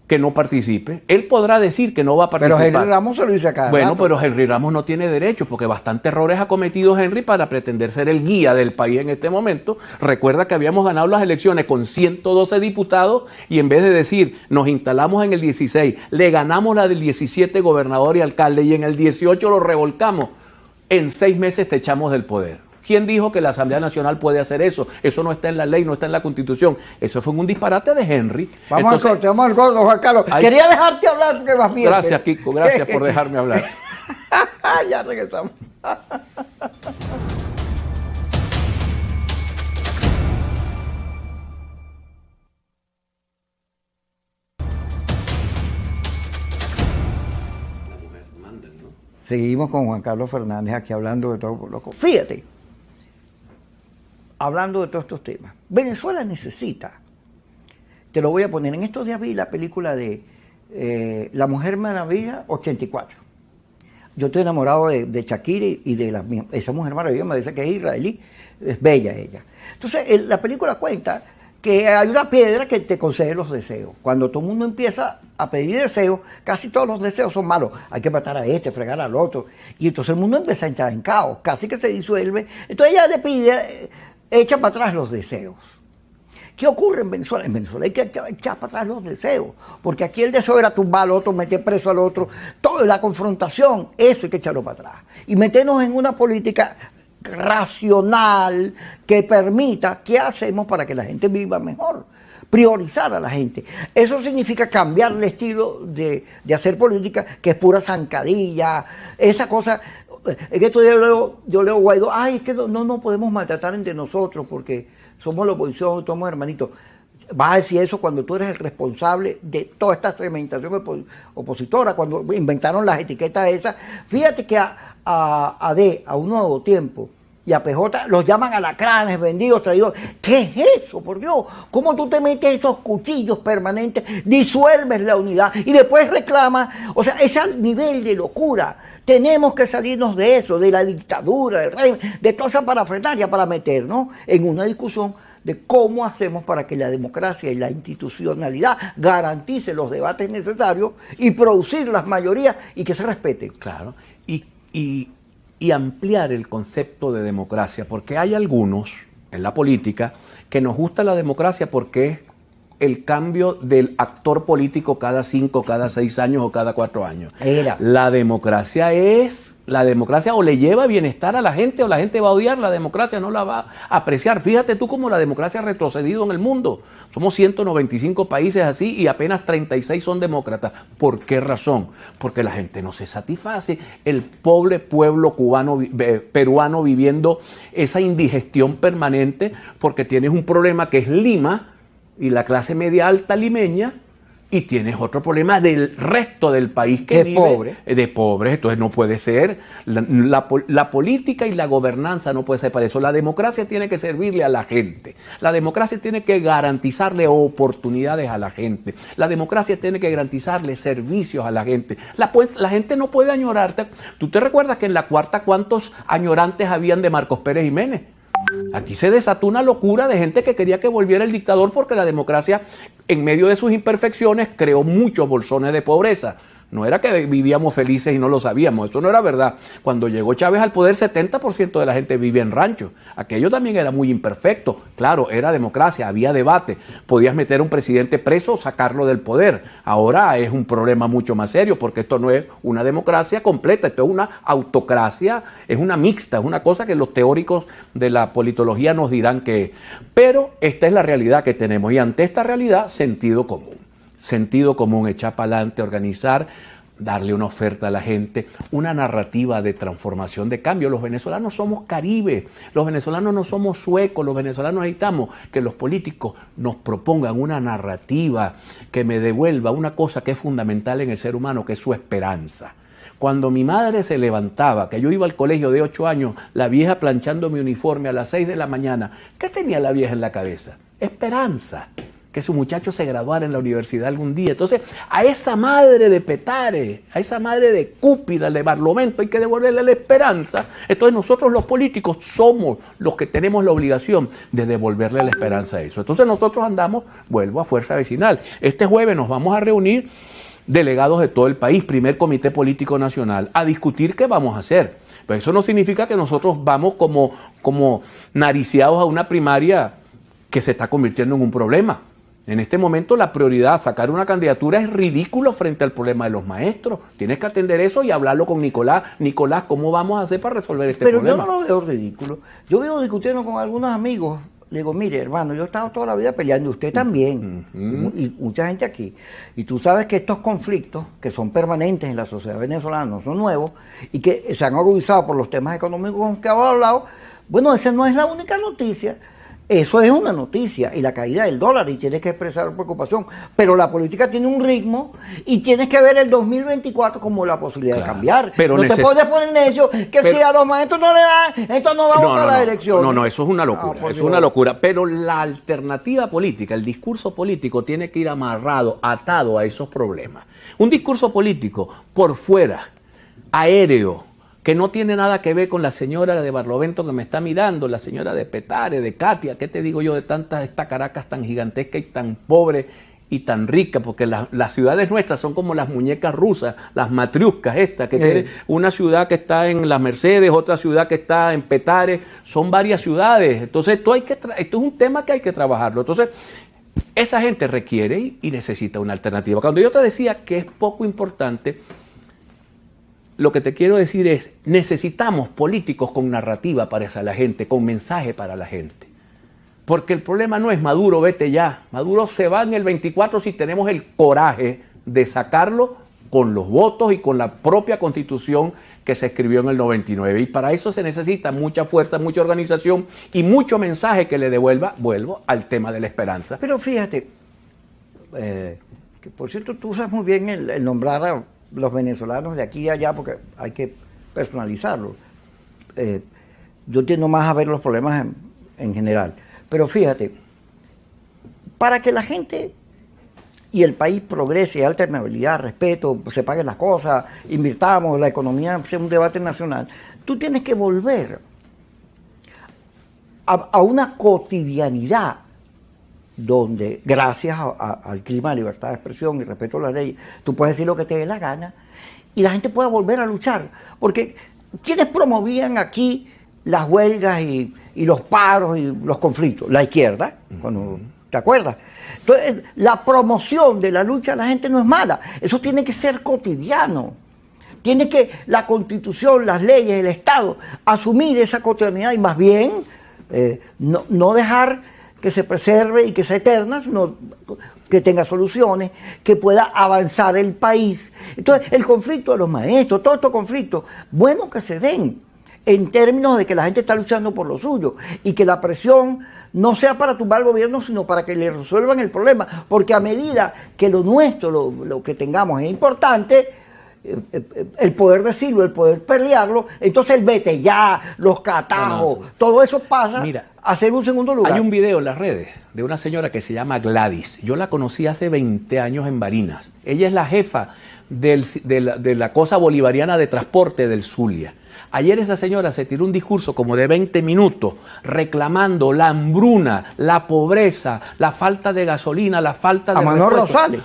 que no participe. Él podrá decir que no va a participar. Pero Henry Ramos se lo dice acá. Bueno, pero Henry Ramos no tiene derecho, porque bastante errores ha cometido Henry para pretender ser el guía del país en este momento. Recuerda que habíamos ganado las elecciones con 112 diputados y en vez de decir, nos instalamos en el 16, le ganamos la del 17 gobernador y alcalde y en el 18 lo revolcamos, en 6 meses te echamos del poder. ¿Quién dijo que la Asamblea Nacional puede hacer eso? Eso no está en la ley, no está en la Constitución. Eso fue un disparate de Henry. Vamos al corte, Juan Carlos. Quería dejarte hablar porque vas bien. Gracias, Kiko. Gracias por dejarme hablar. Ya regresamos. Seguimos con Juan Carlos Fernández aquí hablando de todo por loco. Fíjate, hablando de todos estos temas. Venezuela necesita, te lo voy a poner, en estos días vi la película de La Mujer Maravilla 84. Yo estoy enamorado de Shakira y de esa Mujer Maravilla, me dice que es israelí, es bella ella. Entonces, la película cuenta que hay una piedra que te concede los deseos. Cuando todo el mundo empieza a pedir deseos, casi todos los deseos son malos. Hay que matar a este, fregar al otro. Y entonces el mundo empieza a entrar en caos, casi que se disuelve. Entonces ella le pide, echa para atrás los deseos. ¿Qué ocurre en Venezuela? En Venezuela hay que echar para atrás los deseos, porque aquí el deseo era tumbar al otro, meter preso al otro, toda la confrontación, eso hay que echarlo para atrás. Y meternos en una política racional que permita qué hacemos para que la gente viva mejor, priorizar a la gente. Eso significa cambiar el estilo de hacer política, que es pura zancadilla, esa cosa. En estos días yo leo Guaidó, ay, es que no podemos maltratar entre nosotros porque somos la oposición, somos hermanitos. Vas a decir eso cuando tú eres el responsable de toda esta segmentación opositora, cuando inventaron las etiquetas esas. Fíjate que a Un Nuevo Tiempo y a PJ los llaman alacranes, vendidos, traidores. ¿Qué es eso, por Dios? ¿Cómo tú te metes esos cuchillos permanentes, disuelves la unidad y después reclamas? O sea, ese nivel de locura. Tenemos que salirnos de eso, de la dictadura, del régimen, de toda esa parafernalia para meternos en una discusión de cómo hacemos para que la democracia y la institucionalidad garantice los debates necesarios y producir las mayorías y que se respeten. Claro, y ampliar el concepto de democracia, porque hay algunos en la política que nos gusta la democracia porque es el cambio del actor político cada 5, cada 6 años o cada 4 años. La democracia o le lleva bienestar a la gente o la gente va a odiar la democracia, no la va a apreciar. Fíjate tú cómo la democracia ha retrocedido en el mundo. Somos 195 países así y apenas 36 son demócratas. ¿Por qué razón? Porque la gente no se satisface. El pobre pueblo peruano viviendo esa indigestión permanente porque tienes un problema que es Lima y la clase media alta limeña, y tienes otro problema del resto del país que vive de pobres. Entonces no puede ser. La política y la gobernanza no puede ser para eso. La democracia tiene que servirle a la gente. La democracia tiene que garantizarle oportunidades a la gente. La democracia tiene que garantizarle servicios a la gente. La gente no puede añorarte. ¿Tú te recuerdas que en la cuarta cuántos añorantes habían de Marcos Pérez Jiménez? Aquí se desató una locura de gente que quería que volviera el dictador porque la democracia, en medio de sus imperfecciones, creó muchos bolsones de pobreza. No era que vivíamos felices y no lo sabíamos, esto no era verdad. Cuando llegó Chávez al poder, 70% de la gente vivía en ranchos. Aquello también era muy imperfecto. Claro, era democracia, había debate. Podías meter a un presidente preso o sacarlo del poder. Ahora es un problema mucho más serio porque esto no es una democracia completa, esto es una autocracia, es una mixta, es una cosa que los teóricos de la politología nos dirán que es. Pero esta es la realidad que tenemos y ante esta realidad, sentido común. Sentido común, echar para adelante, organizar, darle una oferta a la gente, una narrativa de transformación, de cambio. Los venezolanos somos caribes, los venezolanos no somos suecos, los venezolanos necesitamos que los políticos nos propongan una narrativa que me devuelva una cosa que es fundamental en el ser humano, que es su esperanza. Cuando mi madre se levantaba, que yo iba al colegio de 8 años, la vieja planchando mi uniforme a las 6 de la mañana, ¿qué tenía la vieja en la cabeza? Esperanza. Que su muchacho se graduara en la universidad algún día. Entonces, a esa madre de Petare, a esa madre de Cúpida, de Barlovento, hay que devolverle la esperanza. Entonces, nosotros los políticos somos los que tenemos la obligación de devolverle la esperanza a eso. Entonces, nosotros andamos, vuelvo a Fuerza Vecinal. Este jueves nos vamos a reunir delegados de todo el país, primer Comité Político Nacional, a discutir qué vamos a hacer. Pero eso no significa que nosotros vamos como nariciados a una primaria que se está convirtiendo en un problema. En este momento la prioridad, sacar una candidatura es ridículo frente al problema de los maestros. Tienes que atender eso y hablarlo con Nicolás. Nicolás, ¿cómo vamos a hacer para resolver este problema? Pero yo no lo veo ridículo. Yo vivo discutiendo con algunos amigos. Le digo, mire, hermano, yo he estado toda la vida peleando, usted también, y mucha gente aquí. Y tú sabes que estos conflictos, que son permanentes en la sociedad venezolana, no son nuevos, y que se han agudizado por los temas económicos que hemos hablado, bueno, esa no es la única noticia. Eso es una noticia, y la caída del dólar, y tienes que expresar preocupación, pero la política tiene un ritmo y tienes que ver el 2024 como la posibilidad de cambiar. Pero no te puedes poner necio que si a los maestros no le dan, entonces no vamos a las elecciones. No, eso es una locura, eso es una locura. Pero la alternativa política, el discurso político tiene que ir amarrado, atado a esos problemas. Un discurso político por fuera, aéreo, que no tiene nada que ver con la señora de Barlovento que me está mirando, la señora de Petare, de Katia, ¿qué te digo yo de esta Caracas tan gigantesca y tan pobre y tan rica? Porque las ciudades nuestras son como las muñecas rusas, las matriuscas estas, que tiene una ciudad que está en Las Mercedes, otra ciudad que está en Petare, son varias ciudades. Entonces esto es un tema que hay que trabajarlo. Entonces esa gente requiere y necesita una alternativa. Cuando yo te decía que es poco importante, lo que te quiero decir es, necesitamos políticos con narrativa para la gente, con mensaje para la gente. Porque el problema no es Maduro, vete ya. Maduro se va en el 24 si tenemos el coraje de sacarlo con los votos y con la propia Constitución que se escribió en el 99. Y para eso se necesita mucha fuerza, mucha organización y mucho mensaje que le devuelva, vuelvo al tema de la esperanza. Pero fíjate, que por cierto tú usas muy bien el nombrar a los venezolanos de aquí y allá, porque hay que personalizarlo. Yo tiendo más a ver los problemas en general. Pero fíjate, para que la gente y el país progrese, alternabilidad, respeto, se paguen las cosas, invirtamos, la economía sea un debate nacional, tú tienes que volver a una cotidianidad donde, gracias al clima de libertad de expresión y respeto a las leyes, tú puedes decir lo que te dé la gana y la gente pueda volver a luchar. Porque ¿quiénes promovían aquí las huelgas y los paros y los conflictos? La izquierda, cuando, ¿te acuerdas? Entonces, la promoción de la lucha de la gente no es mala, eso tiene que ser cotidiano. Tiene que la Constitución, las leyes, el Estado, asumir esa cotidianidad y más bien no dejar que se preserve y que sea eterna, sino que tenga soluciones, que pueda avanzar el país. Entonces, el conflicto de los maestros, todos estos conflictos, bueno que se den en términos de que la gente está luchando por lo suyo y que la presión no sea para tumbar al gobierno, sino para que le resuelvan el problema, porque a medida que lo nuestro, lo que tengamos es importante, el poder decirlo, el poder pelearlo, entonces el vete ya, los catajos, todo eso pasa a ser un segundo lugar. Hay un video en las redes de una señora que se llama Gladys. Yo la conocí hace 20 años en Barinas. Ella es la jefa de la cosa bolivariana de transporte del Zulia. Ayer esa señora se tiró un discurso como de 20 minutos reclamando la hambruna, la pobreza, la falta de gasolina, la falta de... A Manuel Rosales.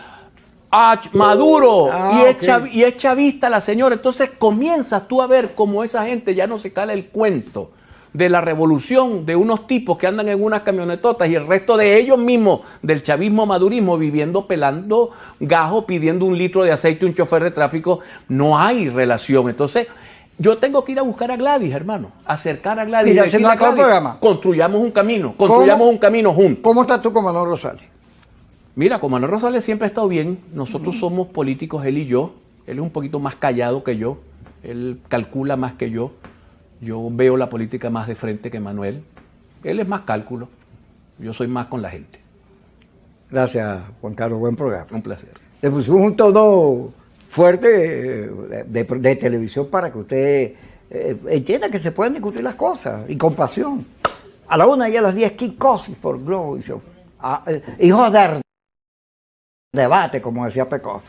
A Maduro, okay. y es chavista la señora. Entonces comienzas tú a ver cómo esa gente ya no se cala el cuento de la revolución de unos tipos que andan en unas camionetotas y el resto de ellos mismos, del chavismo madurismo, viviendo pelando gajo, pidiendo 1 litro de aceite a un chofer de tráfico. No hay relación. Entonces yo tengo que ir a buscar a Gladys, hermano, acercar a Gladys. Mira, y Gladys, construyamos un camino, construyamos un camino juntos. ¿Cómo estás tú con Manuel Rosales? Mira, con Manuel Rosales siempre ha estado bien. Nosotros somos políticos, él y yo. Él es un poquito más callado que yo. Él calcula más que yo. Yo veo la política más de frente que Manuel. Él es más cálculo. Yo soy más con la gente. Gracias, Juan Carlos. Buen programa. Un placer. Le pusimos un tono fuerte de televisión para que usted entienda que se pueden discutir las cosas y con pasión. A la 1 y a las 10, Kikosis por Globovisión. Hijos de debate, como decía Pekov.